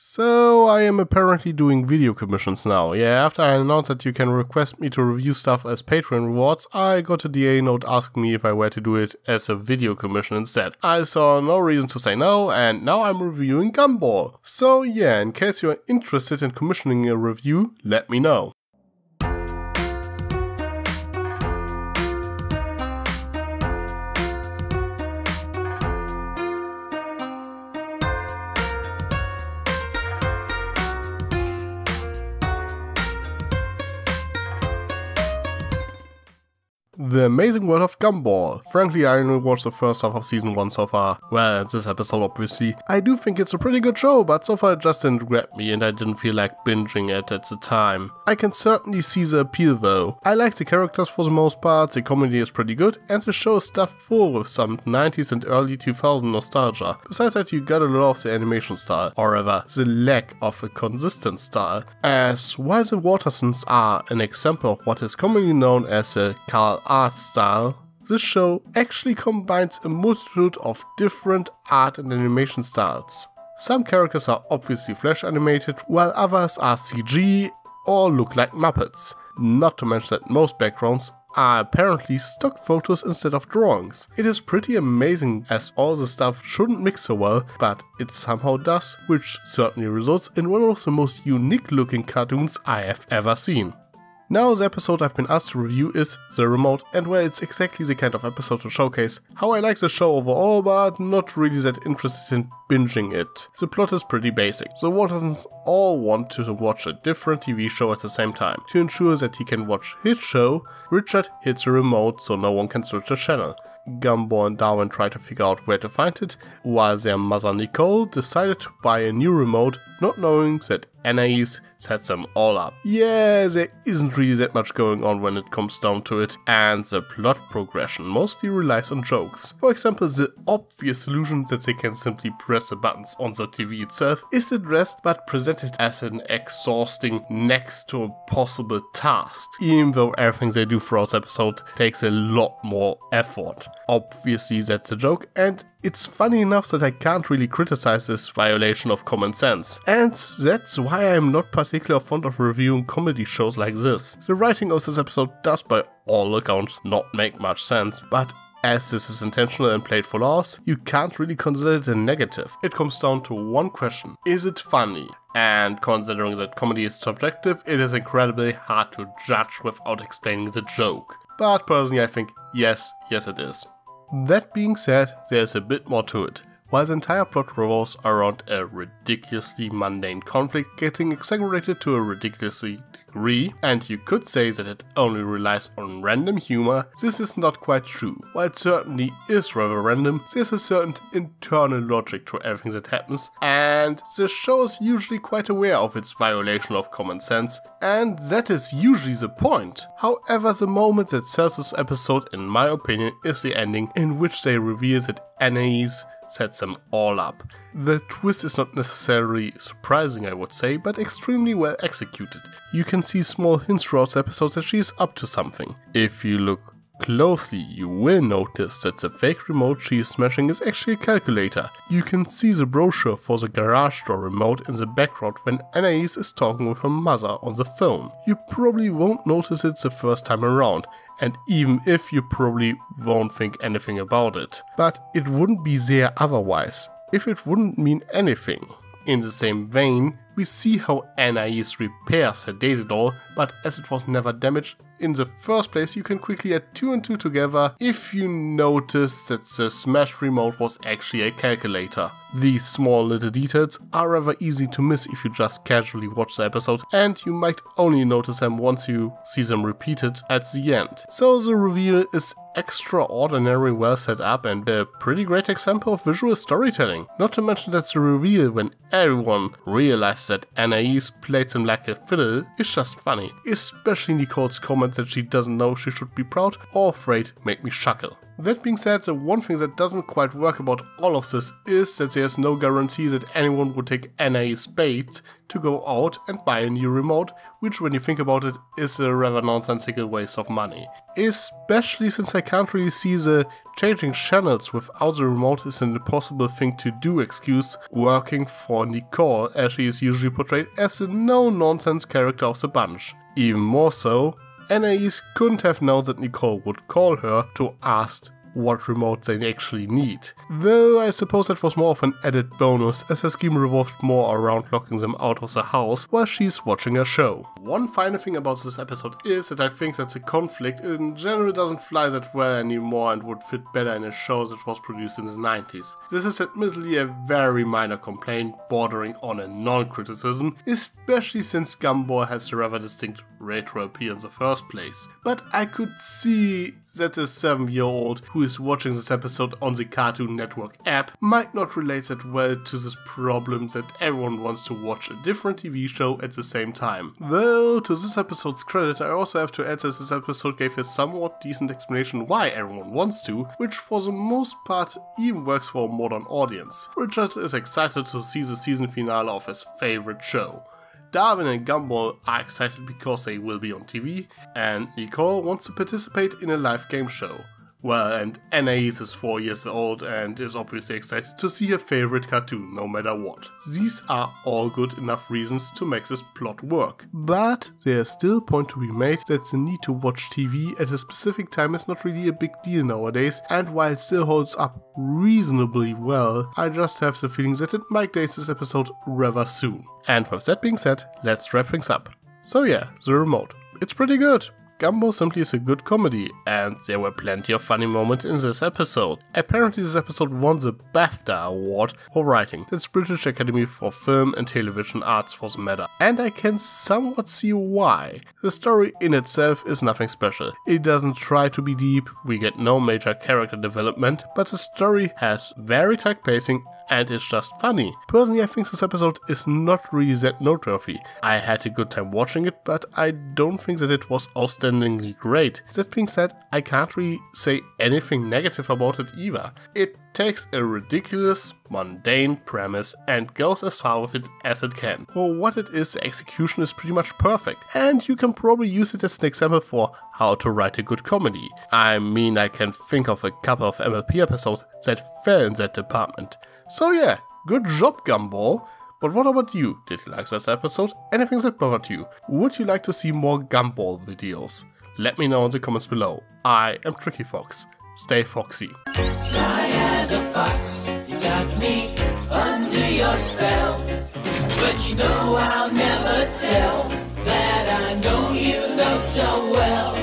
So I am apparently doing video commissions now. Yeah, after I announced that you can request me to review stuff as Patreon rewards, I got a DA note asking me if I were to do it as a video commission instead. I saw no reason to say no, and now I'm reviewing Gumball. So yeah, in case you are interested in commissioning a review, let me know. The Amazing World of Gumball. Frankly, I only watched the first half of season 1 so far. Well, this episode obviously. I do think it's a pretty good show, but so far it just didn't grab me and I didn't feel like binging it at the time. I can certainly see the appeal though. I like the characters for the most part, the comedy is pretty good, and the show is stuffed full with some 90s and early 2000s nostalgia. Besides that, you gotta love the animation style, or rather, the lack of a consistent style. As while the Watersons are an example of what is commonly known as a Carl art style, this show actually combines a multitude of different art and animation styles. Some characters are obviously flash animated, while others are CG or look like Muppets. Not to mention that most backgrounds are apparently stock photos instead of drawings. It is pretty amazing, as all the stuff shouldn't mix so well, but it somehow does, which certainly results in one of the most unique looking cartoons I have ever seen. Now the episode I've been asked to review is The Remote, and well, it's exactly the kind of episode to showcase how I like the show overall, but not really that interested in binging it. The plot is pretty basic. The Watersons all want to watch a different TV show at the same time. To ensure that he can watch his show, Richard hits a remote so no one can switch the channel. Gumball and Darwin try to figure out where to find it, while their mother Nicole decided to buy a new remote, not knowing that Anais sets them all up. Yeah, there isn't really that much going on when it comes down to it, and the plot progression mostly relies on jokes. For example, the obvious solution that they can simply press the buttons on the TV itself is addressed but presented as an exhausting next to impossible task, even though everything they do throughout the episode takes a lot more effort. Obviously that's a joke, and it's funny enough that I can't really criticize this violation of common sense. And that's why I'm not particularly fond of reviewing comedy shows like this. The writing of this episode does by all accounts not make much sense, but as this is intentional and played for laughs, you can't really consider it a negative. It comes down to one question: is it funny? And considering that comedy is subjective, it is incredibly hard to judge without explaining the joke. But personally I think yes it is. That being said, there's a bit more to it. While the entire plot revolves around a ridiculously mundane conflict getting exaggerated to a ridiculously degree, and you could say that it only relies on random humor, this is not quite true. While it certainly is rather random, there's a certain internal logic to everything that happens, and the show is usually quite aware of its violation of common sense, and that is usually the point. However, the moment that sells this episode, in my opinion, is the ending, in which they reveal that Anais sets them all up. The twist is not necessarily surprising, I would say, but extremely well executed. You can see small hints throughout the episode that she is up to something. If you look closely, you will notice that the fake remote she is smashing is actually a calculator. You can see the brochure for the garage door remote in the background when Anais is talking with her mother on the phone. You probably won't notice it the first time around, and even if, you probably won't think anything about it. But it wouldn't be there otherwise, if it wouldn't mean anything. In the same vein, we see how Anais repairs her Daisy doll, but as it was never damaged in the first place, you can quickly add 2 and 2 together if you notice that the smashed remote was actually a calculator. These small little details are rather easy to miss if you just casually watch the episode, and you might only notice them once you see them repeated at the end. So the reveal is extraordinarily well set up and a pretty great example of visual storytelling. Not to mention that the reveal when everyone realizes that Anais played them like a fiddle is just funny. Especially Nicole's comment that she doesn't know she should be proud or afraid make me chuckle. That being said, the one thing that doesn't quite work about all of this is that there's no guarantee that anyone would take NA's bait to go out and buy a new remote, which when you think about it is a rather nonsensical waste of money. Especially since I can't really see the changing channels without the remote is an impossible thing to do excuse working for Nicole, as she is usually portrayed as the no-nonsense character of the bunch. Even more so, NAEs couldn't have known that Nicole would call her to ask what remote they actually need. Though I suppose that was more of an added bonus, as her scheme revolved more around locking them out of the house while she's watching a show. One final thing about this episode is that I think that the conflict in general doesn't fly that well anymore and would fit better in a show that was produced in the 90s. This is admittedly a very minor complaint bordering on a non-criticism, especially since Gumball has a rather distinct retro appeal in the first place. But I could see that a 7-year-old who is watching this episode on the Cartoon Network app might not relate that well to this problem that everyone wants to watch a different TV show at the same time. Though, to this episode's credit, I also have to add that this episode gave a somewhat decent explanation why everyone wants to, which for the most part even works for a modern audience. Richard is excited to see the season finale of his favorite show. Darwin and Gumball are excited because they will be on TV, and Nicole wants to participate in a live game show. Well, and Anais is 4 years old and is obviously excited to see her favorite cartoon no matter what. These are all good enough reasons to make this plot work. But there's still a point to be made that the need to watch TV at a specific time is not really a big deal nowadays, and while it still holds up reasonably well, I just have the feeling that it might date this episode rather soon. And with that being said, let's wrap things up. So yeah, the remote. It's pretty good. Gumball simply is a good comedy, and there were plenty of funny moments in this episode. Apparently this episode won the BAFTA award for writing, that's British Academy for Film and Television Arts for the matter, and I can somewhat see why. The story in itself is nothing special. It doesn't try to be deep, we get no major character development, but the story has very tight pacing and it's just funny. Personally, I think this episode is not really that noteworthy. I had a good time watching it, but I don't think that it was outstandingly great. That being said, I can't really say anything negative about it either. It takes a ridiculous, mundane premise and goes as far with it as it can. For what it is, the execution is pretty much perfect, and you can probably use it as an example for how to write a good comedy. I mean, I can think of a couple of MLP episodes that fell in that department. So yeah, good job Gumball. But what about you? Did you like this episode? Anything that bothered you? Would you like to see more Gumball videos? Let me know in the comments below. I am Tricky Fox. Stay foxy. Sly as a fox, you got me under your spell. But you know I'll never tell that I know you know so well.